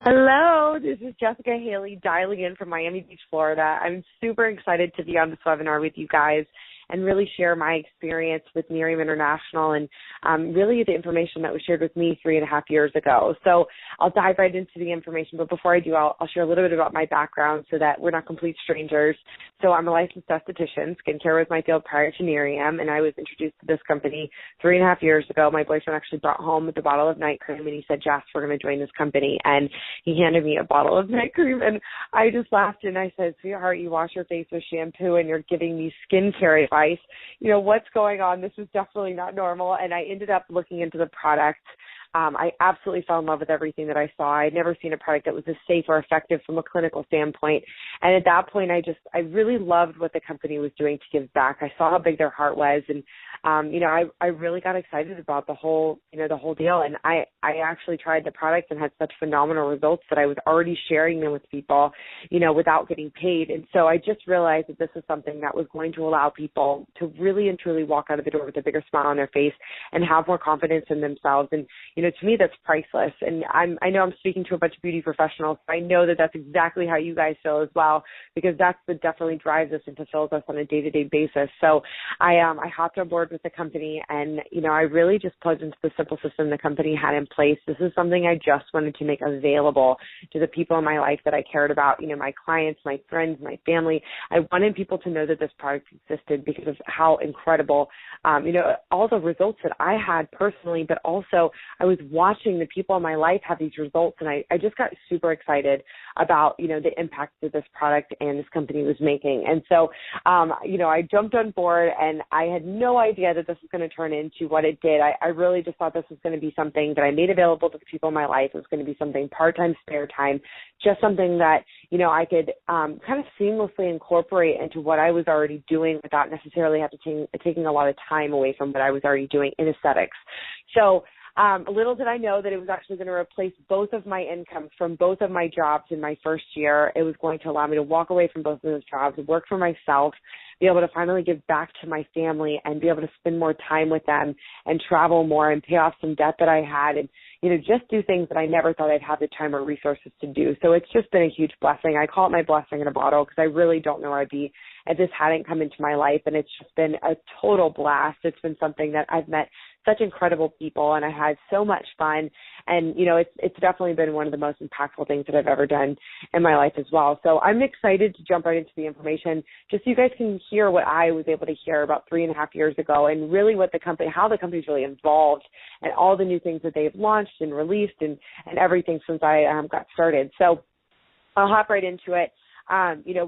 Hello, this is Jessica Haley dialing in from Miami Beach, Florida. I'm super excited to be on this webinar with you guys and really share my experience with Nerium International and really the information that was shared with me 3.5 years ago. So I'll dive right into the information, but before I do, I'll share a little bit about my background so that we're not complete strangers. So I'm a licensed esthetician. Skincare was my field prior to Nerium, and I was introduced to this company 3.5 years ago. My boyfriend actually brought home with a bottle of night cream, and he said, Jess, we're going to join this company. And he handed me a bottle of night cream, and I just laughed, and I said, sweetheart, you wash your face with shampoo, and you're giving me skincare advice. You know, what's going on? This is definitely not normal. And I ended up looking into the product. I absolutely fell in love with everything that I saw. I had never seen a product that was as safe or effective from a clinical standpoint. And at that point, I really loved what the company was doing to give back. I saw how big their heart was. And, I really got excited about the whole deal. And I actually tried the product and had such phenomenal results that I was already sharing them with people, without getting paid. And so I just realized that this is something that was going to allow people to really and truly walk out of the door with a bigger smile on their face and have more confidence in themselves. And, to me, that's priceless. And I know I'm speaking to a bunch of beauty professionals. So I know that that's exactly how you guys feel as well, because that's what definitely drives us and fulfills us on a day-to-day basis. So I hopped on board with the company, and, I really just plugged into the simple system the company had in place. This is something I just wanted to make available to the people in my life that I cared about, my clients, my friends, my family. I wanted people to know that this product existed because of how incredible, all the results that I had personally, but also I was watching the people in my life have these results, and I just got super excited about, the impact that this product and this company was making. And so, I jumped on board, and I had no idea that this was going to turn into what it did. I really just thought this was going to be something that I made available to the people in my life. It was going to be something part-time, spare time, just something that, I could kind of seamlessly incorporate into what I was already doing without necessarily taking a lot of time away from what I was already doing in aesthetics. So little did I know that it was actually going to replace both of my incomes from both of my jobs in my first year. It was going to allow me to walk away from both of those jobs, work for myself, be able to finally give back to my family and be able to spend more time with them and travel more and pay off some debt that I had and, just do things that I never thought I'd have the time or resources to do. So it's just been a huge blessing. I call it my blessing in a bottle because I really don't know where I'd be if this hadn't come into my life. And it's just been a total blast. It's been something that I've met such incredible people, and I had so much fun. And, it's definitely been one of the most impactful things that I've ever done in my life as well. So I'm excited to jump right into the information just so you guys can hear what I was able to hear about 3.5 years ago and really how the company's really evolved and all the new things that they've launched and released and everything since I got started. So I'll hop right into it.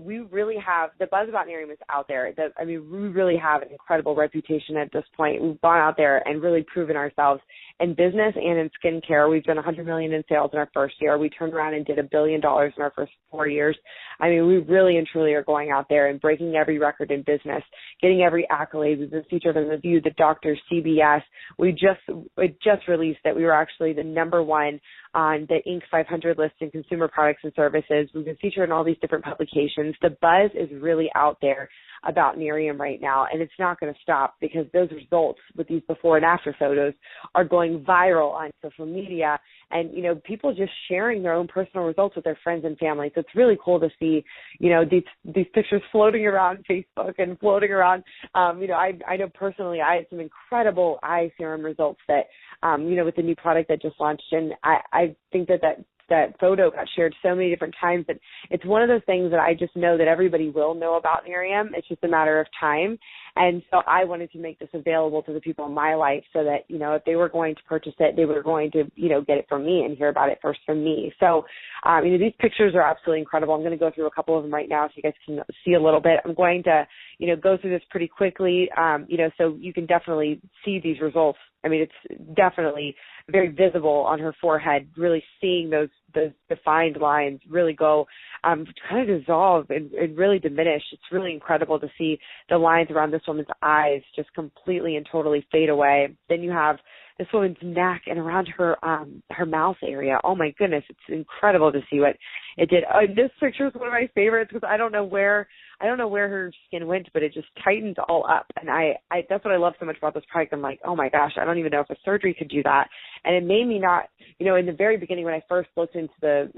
We really have, the buzz about Nerium is out there. We really have an incredible reputation at this point. We've gone out there and really proven ourselves in business and in skincare. We've done $100 million in sales in our first year. We turned around and did $1 billion in our first 4 years. We really and truly are going out there and breaking every record in business, getting every accolade. We've been featured in The View, The Doctor, CBS. We just released that we were actually the number one on the Inc. 500 list in consumer products and services. We've been featured in all these different publications. The buzz is really out there about Nerium right now, and it's not going to stop because those results with these before and after photos are going viral on social media and, people just sharing their own personal results with their friends and family. So it's really cool to see, these pictures floating around Facebook and floating around. I know personally I had some incredible eye serum results that, with the new product that just launched, and I think that photo got shared so many different times that it's one of those things that I just know that everybody will know about Nerium. It's just a matter of time. And so I wanted to make this available to the people in my life so that, if they were going to purchase it, they were going to, get it from me and hear about it first from me. So, these pictures are absolutely incredible. I'm going to go through a couple of them right now so you guys can see a little bit. I'm going to, go through this pretty quickly, so you can definitely see these results. It's definitely very visible on her forehead, really seeing those defined lines really go kind of dissolve and really diminish. It's really incredible to see the lines around this woman's eyes just completely and totally fade away. Then you have this woman's neck and around her mouth area. Oh my goodness, it's incredible to see what it did. This picture is one of my favorites because I don't know where I don't know where her skin went, but it just tightened all up. And I that's what I love so much about this product. I'm like, oh my gosh, I don't even know if a surgery could do that. And it made me not, in the very beginning when I first looked into the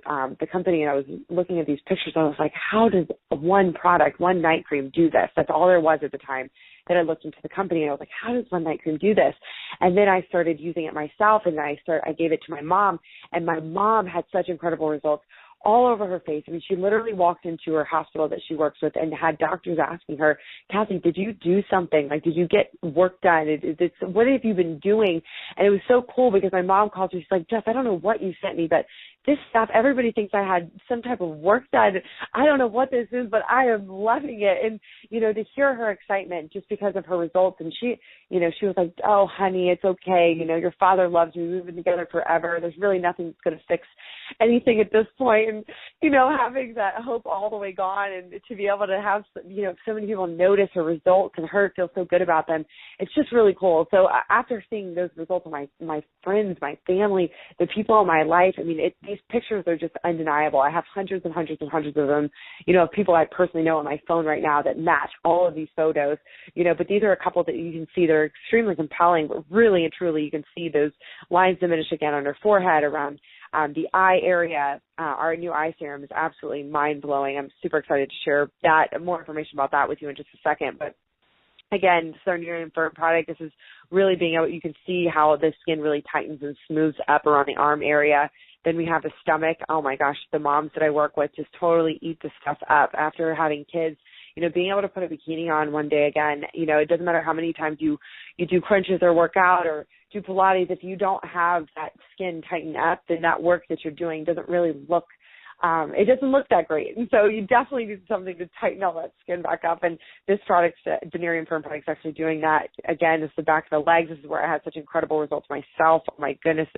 company and I was looking at these pictures, I was like, how does one product, one night cream do this? That's all there was at the time that I looked into the company, and I was like, how does one night cream do this? And then I started using it myself, and I gave it to my mom, and my mom had such incredible results all over her face. I mean, she literally walked into her hospital that she works with and had doctors asking her, Kathy, did you do something? Like, did you get work done? What have you been doing? And it was so cool because my mom called me. She's like, Jess, I don't know what you sent me, but this stuff, everybody thinks I had some type of work done. I don't know what this is, but I am loving it. And, to hear her excitement just because of her results. And she was like, oh, honey, it's okay. Your father loves you. We've been together forever. There's really nothing that's going to fix anything at this point. And, having that hope all the way gone and to be able to have, so many people notice her results and her feel so good about them, it's just really cool. So after seeing those results of my friends, my family, the people in my life, I mean, these pictures are just undeniable. I have hundreds and hundreds and hundreds of them, of people I personally know on my phone right now that match all of these photos, but these are a couple that you can see. They're extremely compelling, but really and truly you can see those lines diminish again on her forehead, around the eye area. Our new eye serum is absolutely mind-blowing. I'm super excited to share more information about that with you in just a second. But again, this is our Nerium Firm product. This is really you can see how the skin really tightens and smooths up around the arm area. Then we have the stomach. Oh my gosh, the moms that I work with just totally eat this stuff up after having kids. Being able to put a bikini on one day again, it doesn't matter how many times you do crunches or work out or do Pilates. If you don't have that skin tighten up, then that work that you're doing doesn't really look it doesn't look that great. And so you definitely need something to tighten all that skin back up. And this product, the Nerium Firm product, is actually doing that. Again, this is the back of the legs. This is where I had such incredible results myself. Oh my goodness,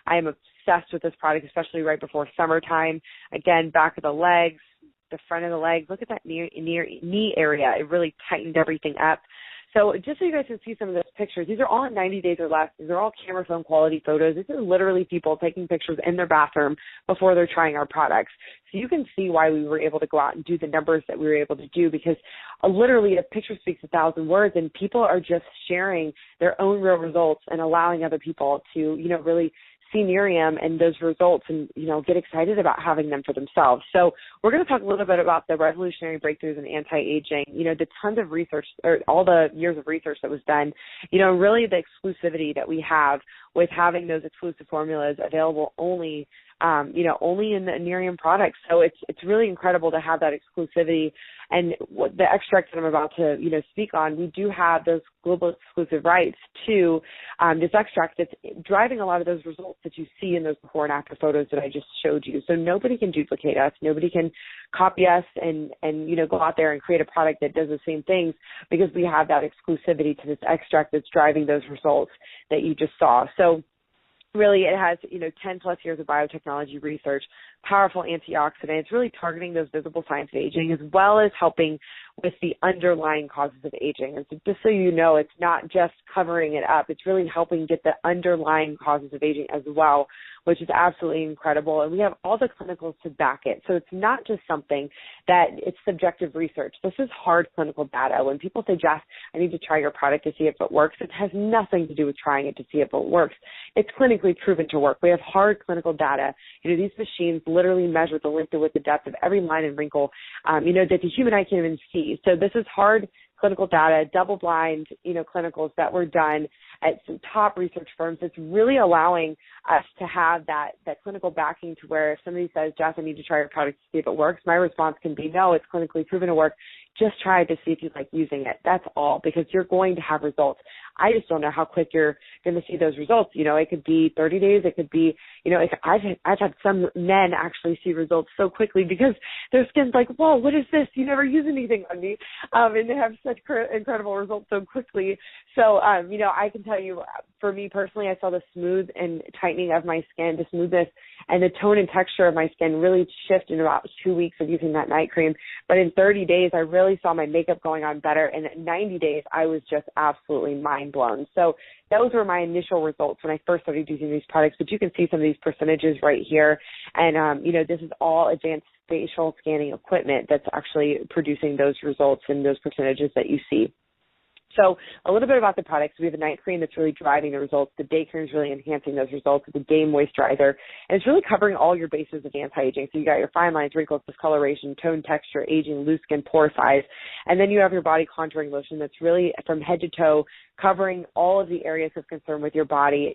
I am obsessed with this product, especially right before summertime. Again, back of the legs, the front of the legs. Look at that near knee area. It really tightened everything up. So just so you guys can see some of those pictures, these are all in 90 days or less. These are all camera phone quality photos. This is literally people taking pictures in their bathroom before they're trying our products. So you can see why we were able to go out and do the numbers that we were able to do, because literally a picture speaks 1,000 words, and people are just sharing their own real results and allowing other people to, really see Nerium and those results and, get excited about having them for themselves. So we're going to talk a little bit about the revolutionary breakthroughs in anti-aging, the tons of research, or all the years of research that was done, really the exclusivity that we have with having those exclusive formulas available only in the Nerium products. So it's really incredible to have that exclusivity. And what the extract that I'm about to, speak on, we do have those global exclusive rights to this extract that's driving a lot of those results that you see in those before and after photos that I just showed you. So nobody can duplicate us. Nobody can copy us and go out there and create a product that does the same things, because we have that exclusivity to this extract that's driving those results that you just saw. So really, it has, 10 plus years of biotechnology research, powerful antioxidant. It's really targeting those visible signs of aging, as well as helping with the underlying causes of aging. And so just so you know, it's not just covering it up. It's really helping get the underlying causes of aging as well, which is absolutely incredible. And we have all the clinicals to back it. So it's not just something that it's subjective research. This is hard clinical data. When people say, Jess, I need to try your product to see if it works, it has nothing to do with trying it to see if it works. It's clinically proven to work. We have hard clinical data. These machines literally measure the length, the width, the depth of every line and wrinkle, that the human eye can't even see. So this is hard clinical data, double-blind, clinicals that were done at some top research firms. It's really allowing us to have that clinical backing to where if somebody says, Jess, I need to try your product to see if it works, my response can be, no, it's clinically proven to work. Just try it to see if you like using it. That's all, because you're going to have results. I just don't know how quick you're going to see those results. It could be 30 days. It could be, I've had some men actually see results so quickly because their skin's like, whoa, what is this? You never use anything on me. And they have such incredible results so quickly. So, I can tell you, for me personally, I saw the smooth and tightening of my skin, the smoothness and the tone and texture of my skin really shift in about 2 weeks of using that night cream. But in 30 days, I really really saw my makeup going on better. And in 90 days, I was just absolutely mind blown. So those were my initial results when I first started using these products. But you can see some of these percentages right here. And, this is all advanced facial scanning equipment that's actually producing those results and those percentages that you see. So a little bit about the products. We have a night cream that's really driving the results. The day cream is really enhancing those results. It's a day moisturizer. And it's really covering all your bases of anti-aging. So you got your fine lines, wrinkles, discoloration, tone, texture, aging, loose skin, pore size. And then you have your body contouring lotion that's really from head to toe covering all of the areas of concern with your body.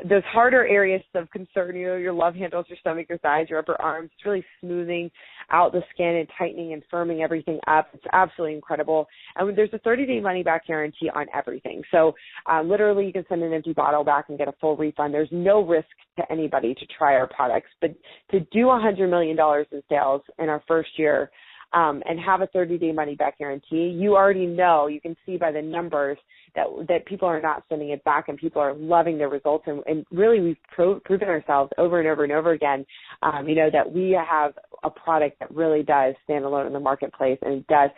Those harder areas of concern, your love handles, your stomach, your thighs, your upper arms. It's really smoothing out the skin and tightening and firming everything up. It's absolutely incredible. And there's a 30-day money-back guarantee on everything. So literally you can send an empty bottle back and get a full refund. There's no risk to anybody to try our products. But to do $100 million in sales in our first year and have a 30-day money-back guarantee, you already know, you can see by the numbers that people are not sending it back and people are loving their results. And really we've proven ourselves over and over and over again, that we have a product that really does stand alone in the marketplace. And it does.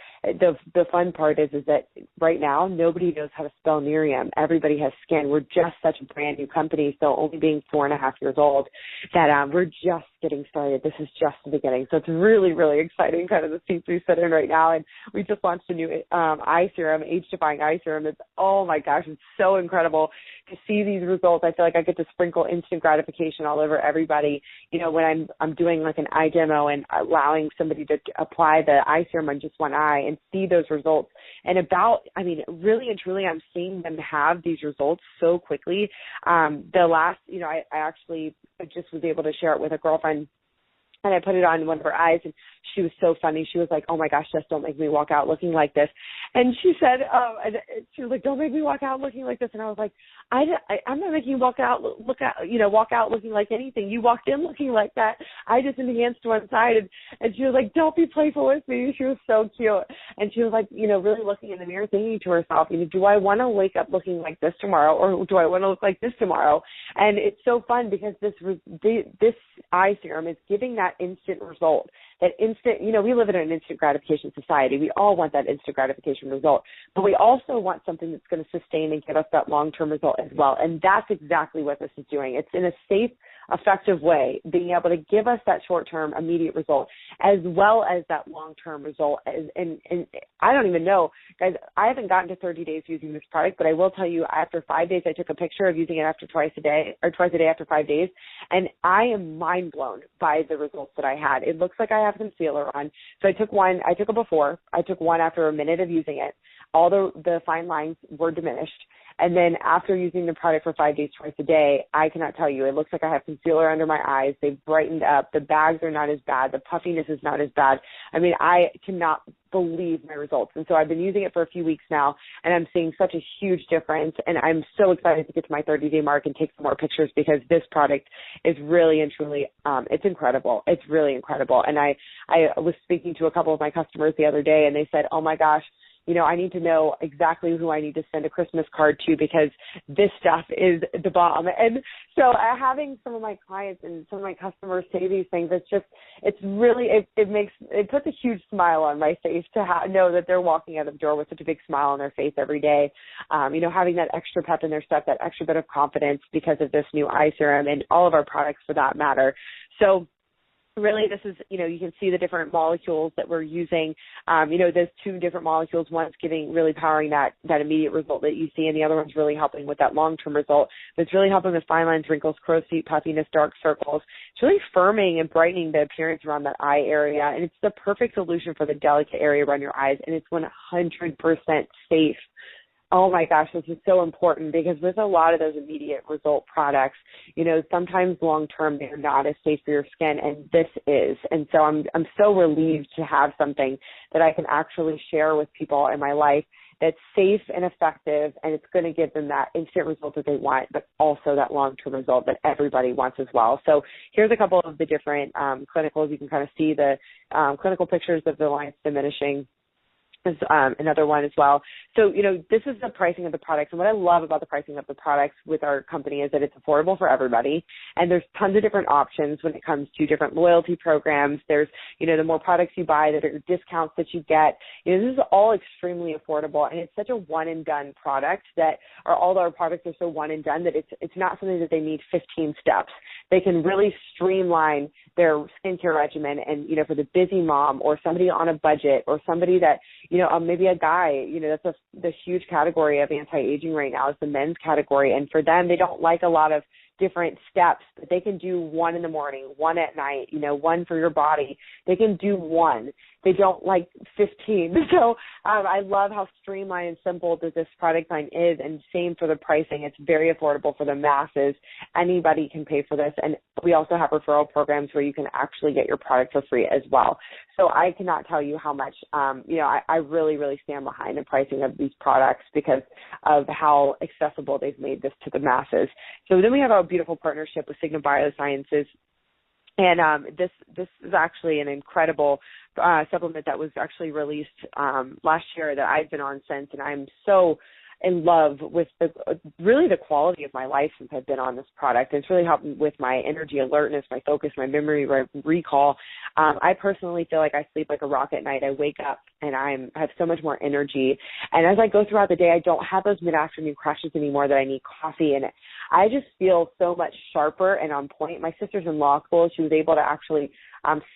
The fun part is that right now nobody knows how to spell Nerium. Everybody has skin. We're just such a brand new company, so only being 4.5 years old, that we're just getting started. This is just the beginning. So it's really, really exciting, kind of the seats we sit in right now. And we just launched a new eye serum, age-defying eye serum. It's, oh my gosh, it's so incredible to see these results. I feel like I get to sprinkle instant gratification all over everybody, when I'm doing like an eye demo and allowing somebody to apply the eye serum on just one eye and see those results. And really and truly, I'm seeing them have these results so quickly. The last, I actually just was able to share it with a girlfriend, and I put it on one of her eyes, and she was so funny. She was like, "Oh my gosh, just don't make me walk out looking like this." And she said, she was like, "Don't make me walk out looking like this." And I was like, I'm not making you walk out looking like anything. You walked in looking like that. I just enhanced one side. And she was like, "Don't be playful with me." She was so cute. And she was like, really looking in the mirror, thinking to herself, do I want to wake up looking like this tomorrow, or do I want to look like this tomorrow? And it's so fun because this eye serum is giving that instant result. That instant, we live in an instant gratification society. We all want that instant gratification result, but we also want something that's going to sustain and give us that long-term result as well. And that's exactly what this is doing. It's in a safe, effective way, being able to give us that short-term immediate result as well as that long-term result. And I don't even know, guys, I haven't gotten to 30 days using this product, but I will tell you after 5 days, I took a picture of using it after twice a day after 5 days. And I am mind blown by the results that I had. It looks like I have concealer on. So I took a before, I took one after a minute of using it. All the fine lines were diminished. And then after using the product for 5 days, twice a day, I cannot tell you, it looks like I have concealer under my eyes. They've brightened up. The bags are not as bad. The puffiness is not as bad. I cannot believe my results. And so I've been using it for a few weeks now, and I'm seeing such a huge difference. And I'm so excited to get to my 30-day mark and take some more pictures because this product is really and truly, it's incredible. It's really incredible. And I was speaking to a couple of my customers the other day, and they said, "Oh my gosh, I need to know exactly who I need to send a Christmas card to because this stuff is the bomb." And so having some of my clients and some of my customers say these things, it puts a huge smile on my face to know that they're walking out of the door with such a big smile on their face every day. Having that extra pep in their step, that extra bit of confidence because of this new eye serum and all of our products for that matter. So really, this is, you can see the different molecules that we're using. There's two different molecules. One's really powering that immediate result that you see, and the other one's really helping with that long-term result. But it's really helping with fine lines, wrinkles, crow's feet, puffiness, dark circles. It's really firming and brightening the appearance around that eye area, and it's the perfect solution for the delicate area around your eyes, and it's 100% safe. Oh my gosh, this is so important because with a lot of those immediate result products, sometimes long term they're not as safe for your skin, and this is. And so I'm so relieved to have something that I can actually share with people in my life that's safe and effective, and it's going to give them that instant result that they want, but also that long-term result that everybody wants as well. So here's a couple of the different clinicals. You can kind of see the clinical pictures of the lines diminishing. is another one as well. So, this is the pricing of the products. And what I love about the pricing of the products with our company is that it's affordable for everybody. And there's tons of different options when it comes to different loyalty programs. There's, the more products you buy, that are discounts that you get. This is all extremely affordable. And it's such a one and done product all our products are so one and done that it's not something that they need 15 steps. They can really streamline their skincare regimen. And, for the busy mom or somebody on a budget or somebody that, maybe a guy, that's the huge category of anti-aging right now is the men's category. And for them, they don't like a lot of different steps, but they can do one in the morning, one at night, one for your body. They can do one. They don't like 15. So I love how streamlined and simple that this product line is, and same for the pricing. It's very affordable for the masses. Anybody can pay for this. And we also have referral programs where you can actually get your product for free as well. So I cannot tell you how much, I really, really stand behind the pricing of these products because of how accessible they've made this to the masses. So then we have a beautiful partnership with Sigma Biosciences. And this is actually an incredible supplement that was actually released last year that I've been on since, and I'm so in love with the quality of my life since I've been on this product. It's really helped with my energy, alertness, my focus, my memory recall. I personally feel like I sleep like a rock at night. I wake up and I have so much more energy. And as I go throughout the day, I don't have those mid-afternoon crashes anymore that I need coffee. And I just feel so much sharper and on point. My sister's in law school. She was able to actually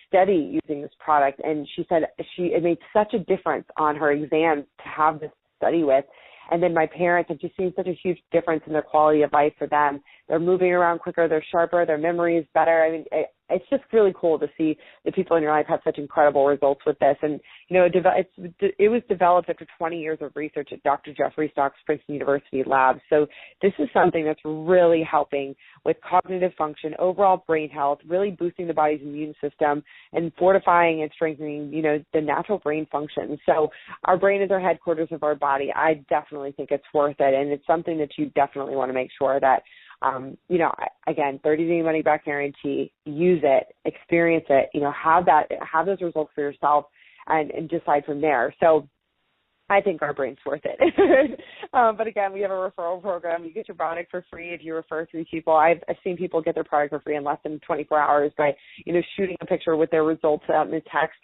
study using this product. And she said it made such a difference on her exams to have this study with. And then my parents have just seen such a huge difference in their quality of life for them. They're moving around quicker, they're sharper, their memory is better. I mean, it's just really cool to see the people in your life have such incredible results with this. And, it was developed after 20 years of research at Dr. Jeffrey Stock's Princeton University lab. So this is something that's really helping with cognitive function, overall brain health, really boosting the body's immune system and fortifying and strengthening, the natural brain function. So our brain is our headquarters of our body. I definitely think it's worth it. And it's something that you definitely want to make sure that again, 30-day money back guarantee, use it, experience it, have those results for yourself and decide from there. So I think our brain's worth it. But again, we have a referral program. You get your product for free if you refer 3 people. I've seen people get their product for free in less than 24 hours by, shooting a picture with their results out in a text,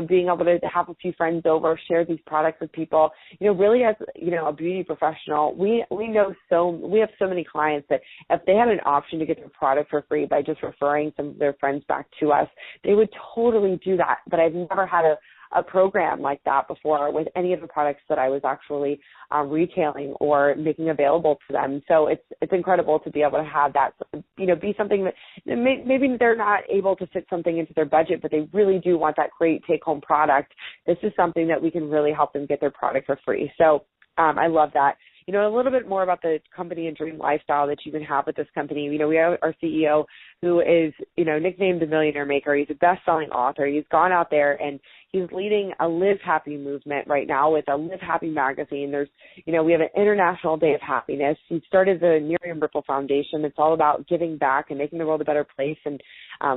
being able to have a few friends over, share these products with people. Really as, a beauty professional, we have so many clients that if they had an option to get their product for free by just referring some of their friends back to us, they would totally do that. But I've never had a program like that before with any of the products that I was actually retailing or making available to them. So it's incredible to be able to have that, be something that maybe they're not able to fit something into their budget, but they really do want that great take-home product. This is something that we can really help them get their product for free. So I love that. A little bit more about the company and dream lifestyle that you can have with this company. We have our CEO who is, nicknamed the Millionaire Maker. He's a best-selling author. He's gone out there and he's leading a Live Happy movement right now with a Live Happy magazine. There's, we have an International Day of Happiness. He started the Nerium Foundation. It's all about giving back and making the world a better place. And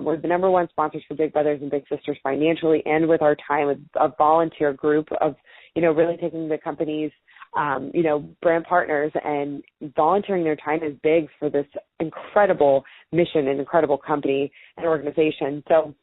we're the number 1 sponsors for Big Brothers and Big Sisters financially and with our time with a volunteer group of, really taking the company's brand partners and volunteering their time is big for this incredible mission and incredible company and organization. So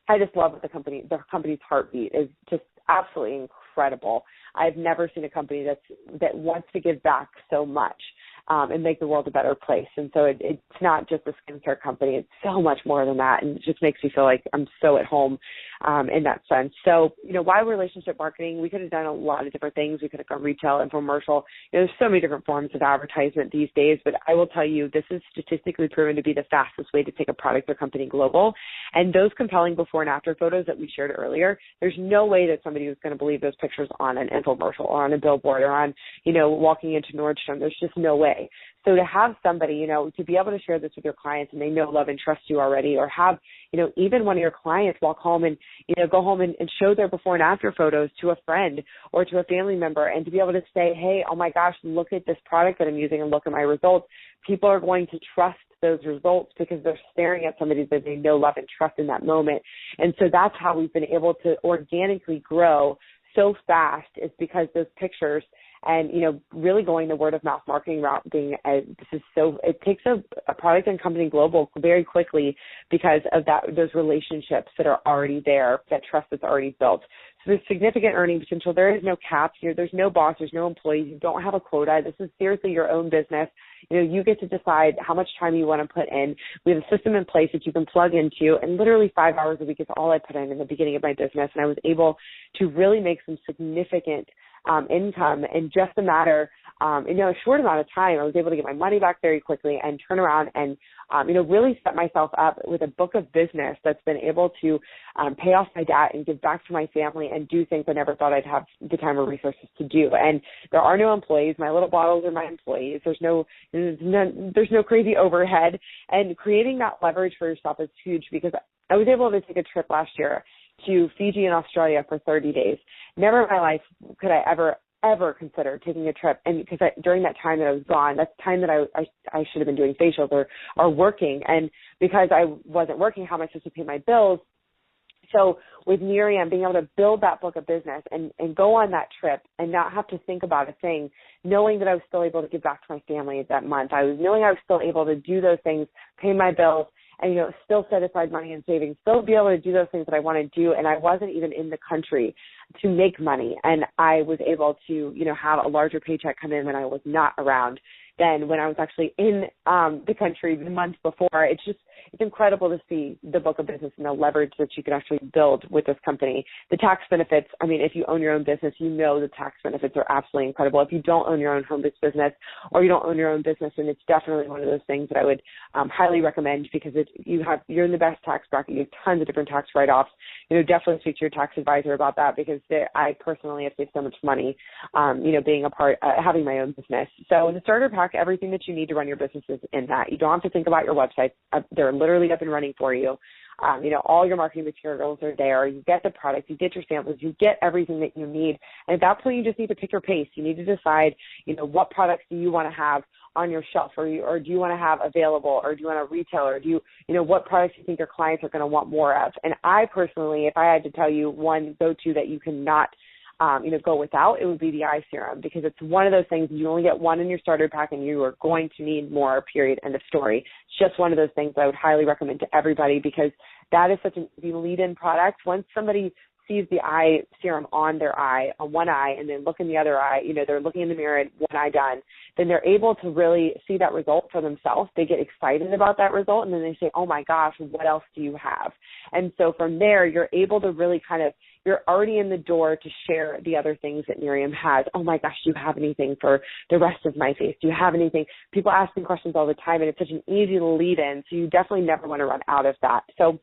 I just love what the company's heartbeat is just absolutely incredible. I've never seen a company that wants to give back so much and make the world a better place. And so it's not just a skincare company. It's so much more than that. And it just makes me feel like I'm so at home in that sense. So, why relationship marketing? We could have done a lot of different things. We could have gone retail, infomercial. There's so many different forms of advertisement these days. But I will tell you, this is statistically proven to be the fastest way to take a product or company global. And those compelling before and after photos that we shared earlier, there's no way that somebody was going to believe those pictures on an infomercial or on a billboard or on, walking into Nordstrom. There's just no way. So to have somebody, to be able to share this with your clients and they know, love, and trust you already, or have, even one of your clients walk home and, go home and show their before and after photos to a friend or to a family member and to be able to say, hey, oh my gosh, look at this product that I'm using and look at my results. People are going to trust those results because they're staring at somebody that they know, love, and trust in that moment. And so that's how we've been able to organically grow so fast is because those pictures and, really going the word of mouth marketing route it takes a product and company global very quickly because of those relationships that are already there, that trust that's already built. So there's significant earning potential. There is no cap here. There's no boss. There's no employees. You don't have a quota. This is seriously your own business. You get to decide how much time you want to put in. We have a system in place that you can plug into, and literally 5 hours a week is all I put in the beginning of my business. And I was able to really make some significant income in just a matter, in a short amount of time. I was able to get my money back very quickly and turn around and, really set myself up with a book of business that's been able to pay off my debt and give back to my family and do things I never thought I'd have the time or resources to do. And there are no employees. My little bottles are my employees. There's no crazy overhead. And creating that leverage for yourself is huge, because I was able to take a trip last year to Fiji and Australia for 30 days. Never in my life could I ever consider taking a trip. And because during that time that I was gone, that's time that I should have been doing facials or working. And because I wasn't working, how am I supposed to pay my bills? So with Nerium, being able to build that book of business and go on that trip and not have to think about a thing, knowing that I was still able to give back to my family that month, knowing I was still able to do those things, pay my bills, and, still set aside money in savings, still be able to do those things that I want to do. And I wasn't even in the country to make money. And I was able to, have a larger paycheck come in when I was not around than when I was actually in the country the month before. It's incredible to see the book of business and the leverage that you can actually build with this company. The tax benefits, if you own your own business, the tax benefits are absolutely incredible. If you don't own your own home-based business or you don't own your own business, then it's definitely one of those things that I would highly recommend, because you're in the best tax bracket. You have tons of different tax write-offs. Definitely speak to your tax advisor about that, because I personally have saved so much money, being a part, having my own business. So in the starter pack, everything that you need to run your business is in that. You don't have to think about your website. They're literally up and running for you. All your marketing materials are there. You get the product, you get your samples, you get everything that you need. And at that point, you just need to pick your pace. You need to decide, what products do you want to have on your shelf, or do you want to have available, or do you want to retail, or do you, what products you think your clients are going to want more of. And I personally, if I had to tell you one go-to that you cannot go without, it would be the eye serum, because it's one of those things you only get one in your starter pack and you are going to need more, period, end of story. It's just one of those things that I would highly recommend to everybody, because that is such an easy lead-in product. Once somebody sees the eye serum on one eye, and then look in the other eye, they're looking in the mirror and one eye done, then they're able to really see that result for themselves. They get excited about that result, and then they say, oh my gosh, what else do you have? And so from there, you're able to really you're already in the door to share the other things that Nerium has. Oh my gosh, do you have anything for the rest of my face? Do you have anything? People ask me questions all the time, and it's such an easy lead in, so you definitely never want to run out of that. So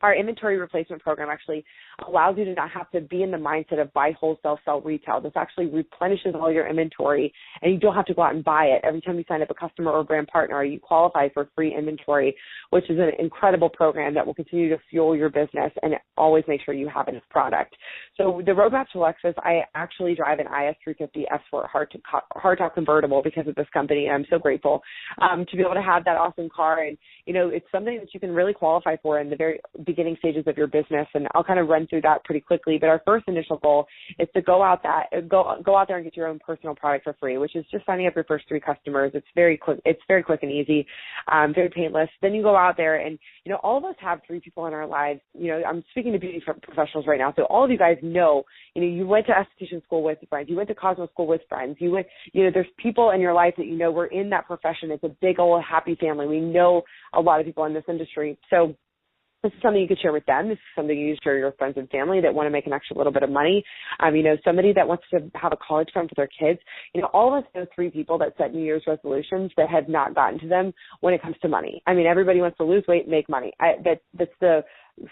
our inventory replacement program actually allows you to not have to be in the mindset of buy wholesale, sell retail. This actually replenishes all your inventory, and you don't have to go out and buy it. Every time you sign up a customer or brand partner, you qualify for free inventory, which is an incredible program that will continue to fuel your business and always make sure you have enough product. So the roadmap to Lexus, I actually drive an IS350 S4 hardtop convertible because of this company, and I'm so grateful to be able to have that awesome car. And, it's something that you can really qualify for in the very beginning stages of your business, and I'll kind of run through that pretty quickly. But our first initial goal is to go out there and get your own personal product for free, which is just signing up your first 3 customers. It's very quick. It's very quick and easy, very painless. Then you go out there, and all of us have 3 people in our lives. I'm speaking to beauty professionals right now, so all of you guys know. You went to esthetician school with friends. You went to cosmo school with friends. You went. There's people in your life that we're in that profession. It's a big old happy family. We know a lot of people in this industry, so this is something you could share with them. This is something you share with your friends and family that want to make an extra little bit of money. Somebody that wants to have a college fund for their kids. All of us know 3 people that set New Year's resolutions that have not gotten to them when it comes to money. Everybody wants to lose weight and make money. That's the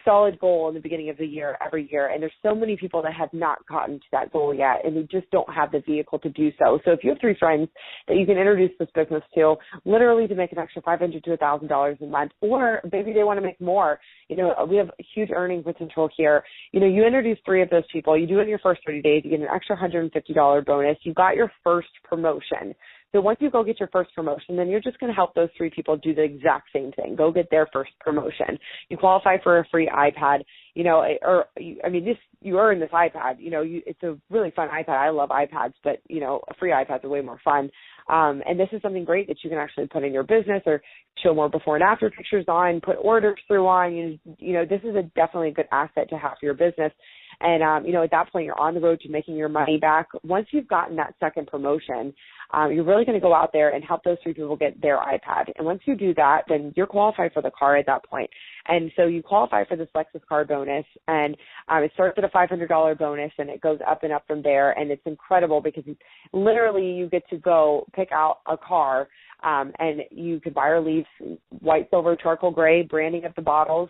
solid goal in the beginning of the year, every year. And there's so many people that have not gotten to that goal yet, and they just don't have the vehicle to do so. So if you have 3 friends that you can introduce this business to, literally to make an extra $500 to $1,000 a month, or maybe they want to make more, we have huge earning potential here. You introduce 3 of those people, you do it in your first 30 days, you get an extra $150 bonus, you got your first promotion. So once you go get your first promotion, then you're just going to help those 3 people do the exact same thing. Go get their first promotion. You qualify for a free iPad, you earn this iPad, it's a really fun iPad. I love iPads, but, free iPads are way more fun. And this is something great that you can actually put in your business or show more before and after pictures on, put orders through on. This is definitely a good asset to have for your business. And, at that point, you're on the road to making your money back. Once you've gotten that second promotion, you're really going to go out there and help those 3 people get their iPad. And once you do that, then you're qualified for the car at that point. And so you qualify for this Lexus car bonus, and it starts at a $500 bonus, and it goes up and up from there. And it's incredible because you get to go pick out a car, and you could buy or leave white, silver, charcoal gray, branding of the bottles.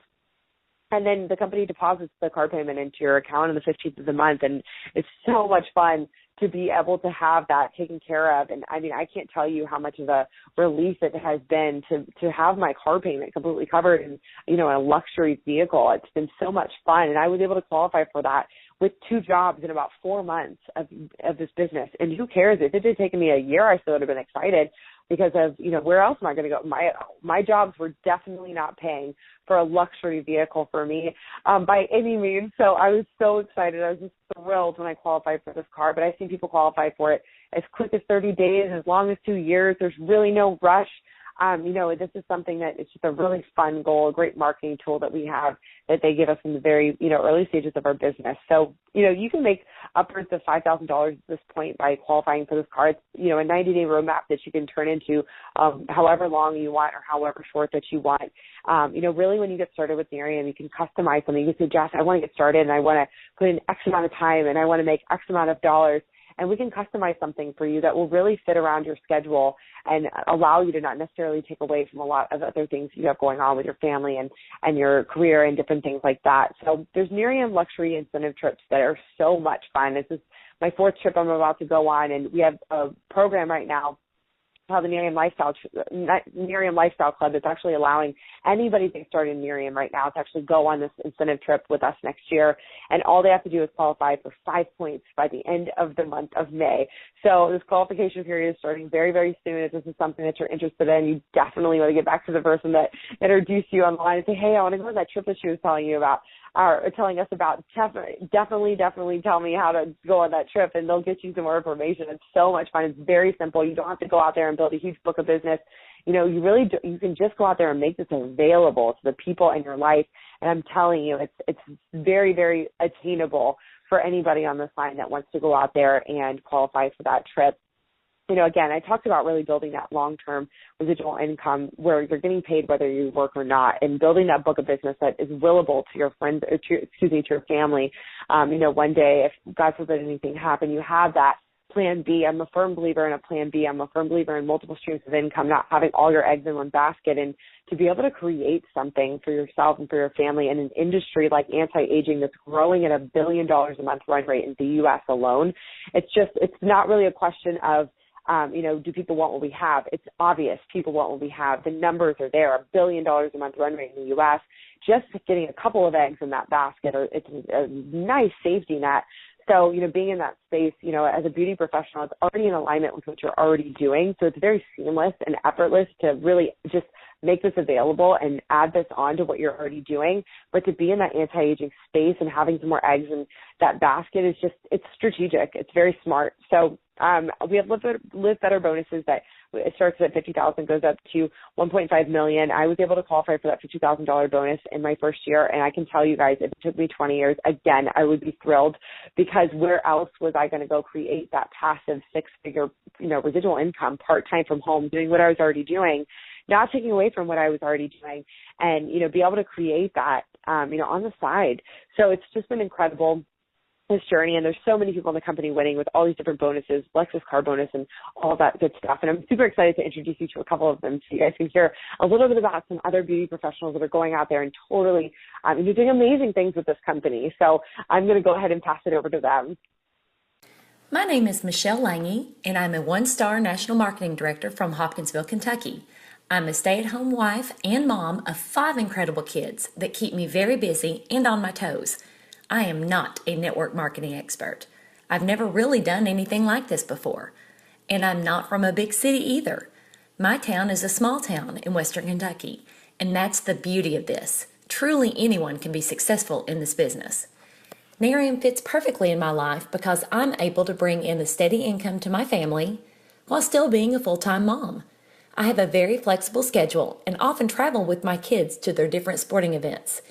And then the company deposits the car payment into your account on the 15th of the month. And it's so much fun to be able to have that taken care of. And I can't tell you how much of a relief it has been to have my car payment completely covered in a luxury vehicle. It's been so much fun. And I was able to qualify for that with 2 jobs in about 4 months of this business. And who cares? If it had taken me a year, I still would have been excited because of, where else am I going to go? My jobs were definitely not paying for a luxury vehicle for me by any means. So I was so excited. I was just thrilled when I qualified for this car, but I've seen people qualify for it as quick as 30 days, as long as 2 years. There's really no rush. This is something that it's just a really fun goal, a great marketing tool that we have that they give us in the very, early stages of our business. So, you can make upwards of $5,000 at this point by qualifying for this car. It's, a 90-day roadmap that you can turn into however long you want or however short that you want. Really when you get started with Nerium, you can customize something. You can say, Jess, I want to get started and I want to put in X amount of time and I want to make X amount of dollars. And we can customize something for you that will really fit around your schedule and allow you to not necessarily take away from a lot of other things you have going on with your family and your career and different things like that. So there's Nerium luxury incentive trips that are so much fun. This is my 4th trip I'm about to go on, and we have a program right now called the Nerium Lifestyle Club. It's actually allowing anybody to get started in Nerium right now to actually go on this incentive trip with us next year. And all they have to do is qualify for 5 points by the end of the month of May. So this qualification period is starting very, very soon. If this is something that you're interested in, you definitely want to get back to the person that introduced you online and say, hey, I want to go on that trip that she was telling you about. Are telling us about. Definitely tell me how to go on that trip, and they'll get you some more information. It's so much fun. It's very simple. You don't have to go out there and build a huge book of business. You can just go out there and make this available to the people in your life. And I'm telling you, it's very, very attainable for anybody on this line that wants to go out there and qualify for that trip. Again, I talked about really building that long-term residual income where you're getting paid whether you work or not, and building that book of business that is willable to your friends, to your family. One day, if God forbid anything happened, you have that plan B. I'm a firm believer in a plan B. I'm a firm believer in multiple streams of income, not having all your eggs in one basket, and to be able to create something for yourself and for your family in an industry like anti-aging that's growing at $1 billion a month run rate in the U.S. alone. It's not really a question of, do people want what we have? It's obvious people want what we have. The numbers are there, $1 billion a month run rate in the U.S. Just getting a couple of eggs in that basket, it's a nice safety net. So, being in that space, as a beauty professional, it's already in alignment with what you're already doing. So it's very seamless and effortless to really just make this available and add this on to what you're already doing. But to be in that anti-aging space and having some more eggs in that basket is it's strategic. It's very smart. So we have Live Better bonuses that it starts at $50,000, goes up to $1.5 million. I was able to qualify for that $50,000 bonus in my first year, and I can tell you guys, if it took me 20 years, again, I would be thrilled, because where else was I going to go create that passive 6-figure, residual income part-time from home, doing what I was already doing, not taking away from what I was already doing, and, be able to create that, on the side. So it's just been incredible, this journey, and there's so many people in the company winning with all these different bonuses, Lexus car bonus and all that good stuff. And I'm super excited to introduce you to a couple of them so you guys can hear a little bit about some other beauty professionals that are going out there and totally you're doing amazing things with this company. So I'm going to go ahead and pass it over to them. My name is Michelle Lange, and I'm a 1-star national marketing director from Hopkinsville, Kentucky. I'm a stay-at-home wife and mom of 5 incredible kids that keep me very busy and on my toes. I am not a network marketing expert. I've never really done anything like this before. And I'm not from a big city either. My town is a small town in western Kentucky, and that's the beauty of this. Truly anyone can be successful in this business. Nerium fits perfectly in my life because I'm able to bring in a steady income to my family while still being a full-time mom. I have a very flexible schedule and often travel with my kids to their different sporting events.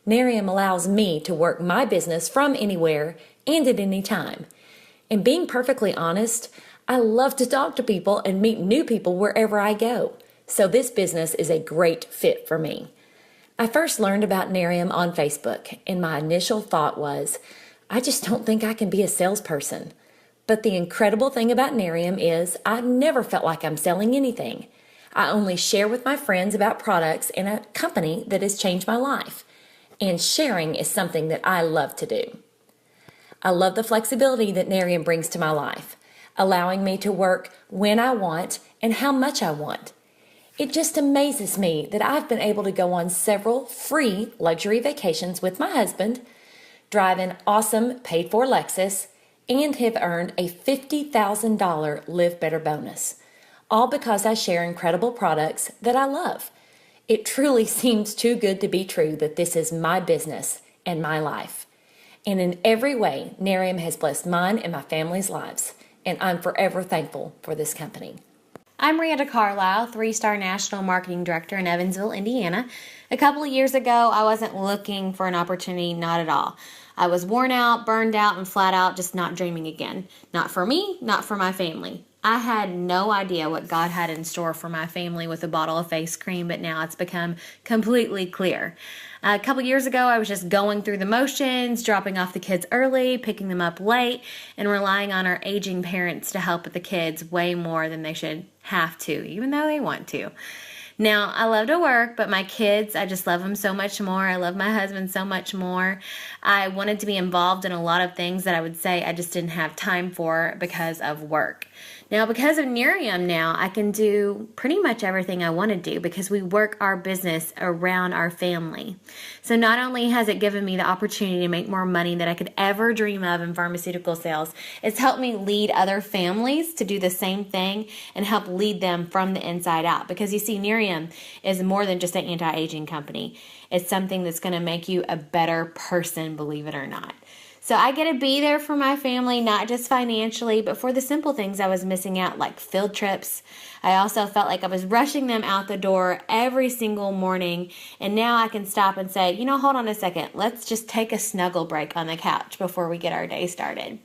Nerium allows me to work my business from anywhere and at any time. And being perfectly honest, I love to talk to people and meet new people wherever I go. So this business is a great fit for me. I first learned about Nerium on Facebook, and my initial thought was, I just don't think I can be a salesperson. But the incredible thing about Nerium is I never felt like I'm selling anything. I only share with my friends about products in a company that has changed my life. And sharing is something that I love to do. I love the flexibility that Nerium brings to my life, allowing me to work when I want and how much I want. It just amazes me that I've been able to go on several free luxury vacations with my husband, drive an awesome paid-for Lexus, and have earned a $50,000 Live Better bonus, all because I share incredible products that I love. It truly seems too good to be true that this is my business and my life. And in every way, Nerium has blessed mine and my family's lives, and I'm forever thankful for this company. I'm Randa Carlisle, 3-star National Marketing Director in Evansville, Indiana. A couple of years ago, I wasn't looking for an opportunity, not at all. I was worn out, burned out, and flat out just not dreaming again. Not for me, not for my family. I had no idea what God had in store for my family with a bottle of face cream, but now it's become completely clear. A couple years ago, I was just going through the motions, dropping off the kids early, picking them up late, and relying on our aging parents to help with the kids way more than they should have to, even though they want to. Now, I love to work, but my kids, I just love them so much more. I love my husband so much more. I wanted to be involved in a lot of things that I would say I just didn't have time for because of work. Now, because of Nerium now, I can do pretty much everything I want to do because we work our business around our family. So not only has it given me the opportunity to make more money than I could ever dream of in pharmaceutical sales, it's helped me lead other families to do the same thing and help lead them from the inside out. Because you see, Nerium is more than just an anti-aging company. It's something that's going to make you a better person, believe it or not. So I get to be there for my family, not just financially, but for the simple things I was missing out, like field trips. I also felt like I was rushing them out the door every single morning. And now I can stop and say, hold on a second. Let's just take a snuggle break on the couch before we get our day started.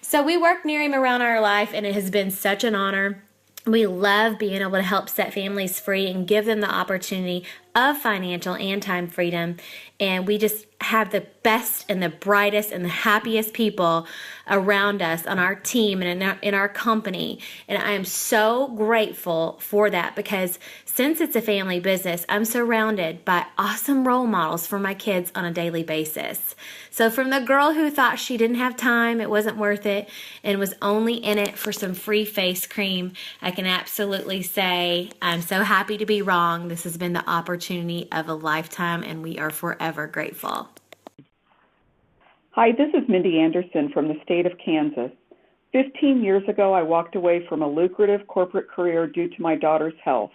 So we work Nerium around our life, and it has been such an honor. We love being able to help set families free and give them the opportunity of financial and time freedom. And we just have the best and the brightest and the happiest people around us on our team and in our company. And I am so grateful for that because since it's a family business, I'm surrounded by awesome role models for my kids on a daily basis. So from the girl who thought she didn't have time, it wasn't worth it, and was only in it for some free face cream, I can absolutely say I'm so happy to be wrong. This has been the opportunity of a lifetime, and we are forever grateful. Hi, this is Mindy Anderson from the state of Kansas. 15 years ago, I walked away from a lucrative corporate career due to my daughter's health.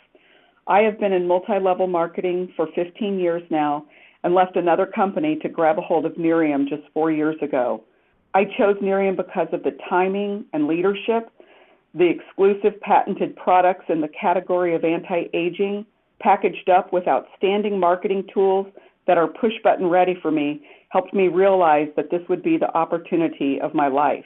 I have been in multi-level marketing for 15 years now and left another company to grab a hold of Nerium just 4 years ago. I chose Nerium because of the timing and leadership, the exclusive patented products in the category of anti-aging, packaged up with outstanding marketing tools that are push-button ready for me, helped me realize that this would be the opportunity of my life.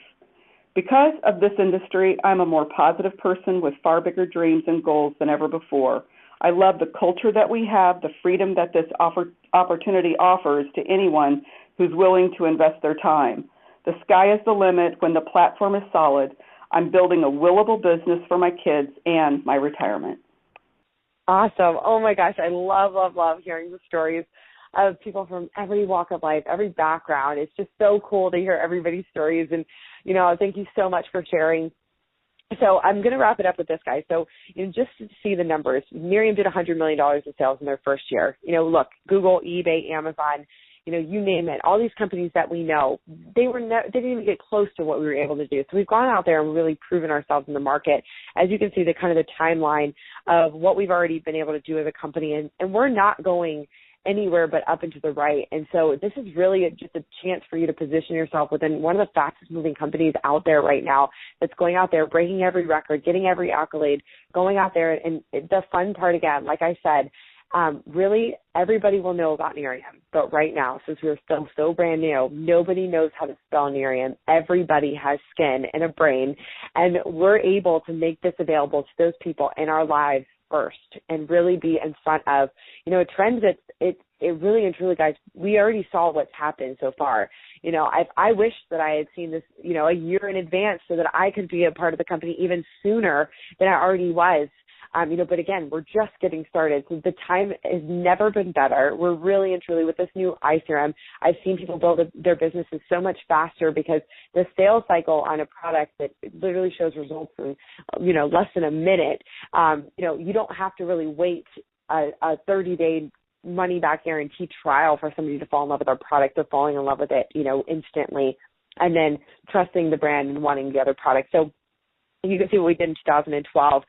Because of this industry, I'm a more positive person with far bigger dreams and goals than ever before. I love the culture that we have, the freedom that this opportunity offers to anyone who's willing to invest their time. The sky is the limit when the platform is solid. I'm building a willable business for my kids and my retirement. Awesome. Oh my gosh, I love hearing the stories of people from every walk of life, every background. It's just so cool to hear everybody's stories. And, thank you so much for sharing. So I'm going to wrap it up with this, guys. So, just to see the numbers, Nerium did $100 million in sales in their first year. Look, Google, eBay, Amazon, you name it, all these companies that we know, they didn't even get close to what we were able to do. So we've gone out there and really proven ourselves in the market. As you can see, the kind of the timeline of what we've already been able to do as a company, and we're not going anywhere but up and to the right. And so this is really just a chance for you to position yourself within one of the fastest moving companies out there right now, that's going out there, breaking every record, getting every accolade, going out there. And the fun part, again, like I said, really everybody will know about Nerium. But right now, since we're still so brand new, nobody knows how to spell Nerium. Everybody has skin and a brain, and we're able to make this available to those people in our lives first, and really be in front of, a trend that it really and truly, guys, we already saw what's happened so far. I wish that I had seen this, a year in advance so that I could be a part of the company even sooner than I already was. But again, we're just getting started. So the time has never been better. We're really and truly, with this new eye serum, I've seen people build their businesses so much faster, because the sales cycle on a product that literally shows results in, less than a minute, you don't have to really wait a 30-day money back guarantee trial for somebody to fall in love with our product. They're falling in love with it, instantly, and then trusting the brand and wanting the other product. So you can see what we did in 2012,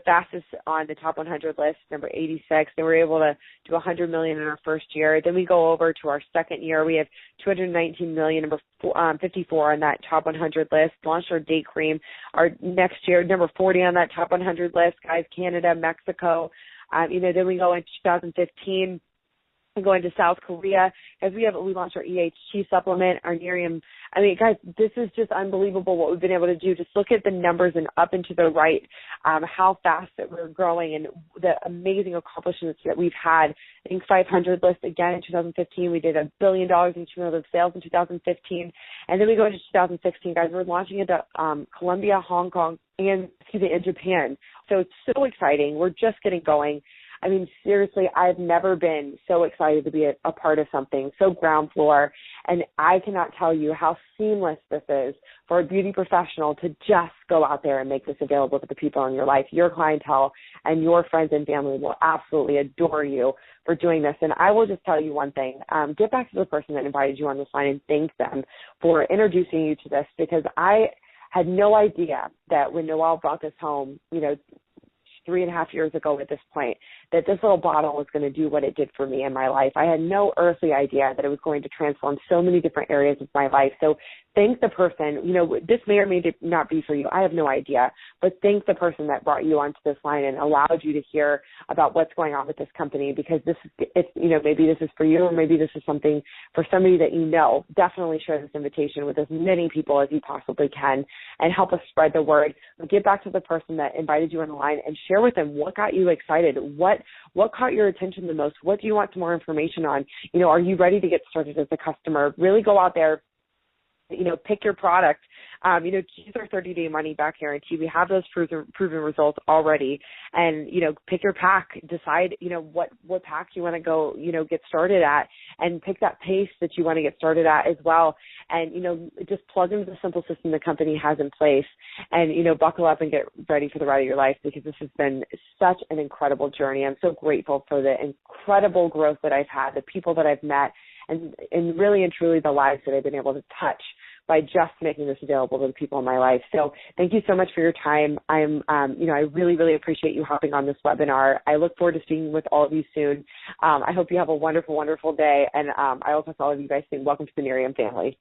fastest on the top 100 list, number 86. Then we were able to do 100 million in our first year. Then we go over to our second year. We have 219 million, number 54 on that top 100 list. Launched our day cream. Our next year, number 40 on that top 100 list. Guys, Canada, Mexico. Then we go into 2015. And going to South Korea, as we launched our EHT supplement, our Nerium. Guys, this is just unbelievable what we've been able to do. Just look at the numbers and up and to the right, how fast that we're growing, and the amazing accomplishments that we've had. I think 500 list again in 2015. We did $1 billion in cumulative sales in 2015. And then we go into 2016, guys, we're launching into Colombia, Hong Kong, and Japan. So it's so exciting. We're just getting going. Seriously, I've never been so excited to be a part of something so ground floor, and I cannot tell you how seamless this is for a beauty professional to just go out there and make this available to the people in your life. Your clientele and your friends and family will absolutely adore you for doing this. And I will just tell you one thing. Get back to the person that invited you on this line and thank them for introducing you to this, because I had no idea that when Noelle brought this home, 3.5 years ago at this point, that this little bottle was going to do what it did for me in my life. I had no earthly idea that it was going to transform so many different areas of my life. So thank the person, this may or may not be for you. I have no idea, but thank the person that brought you onto this line and allowed you to hear about what's going on with this company, because maybe this is for you, or maybe this is something for somebody that Definitely share this invitation with as many people as you possibly can and help us spread the word. Get back to the person that invited you on the line and share with them what got you excited, what caught your attention the most, what do you want some more information on, are you ready to get started as a customer? Really go out there, pick your product. Choose our 30-day money-back guarantee. We have those proven results already. And, pick your pack. Decide, what pack you want to go, get started at, and pick that pace that you want to get started at as well. And, just plug into the simple system the company has in place and, buckle up and get ready for the ride of your life, because this has been such an incredible journey. I'm so grateful for the incredible growth that I've had, the people that I've met, and really and truly the lives that I've been able to touch by just making this available to the people in my life. So thank you so much for your time. I really, really appreciate you hopping on this webinar. I look forward to speaking with all of you soon. I hope you have a wonderful, wonderful day. And I will talk to all of you guys soon. Welcome to the Nerium family.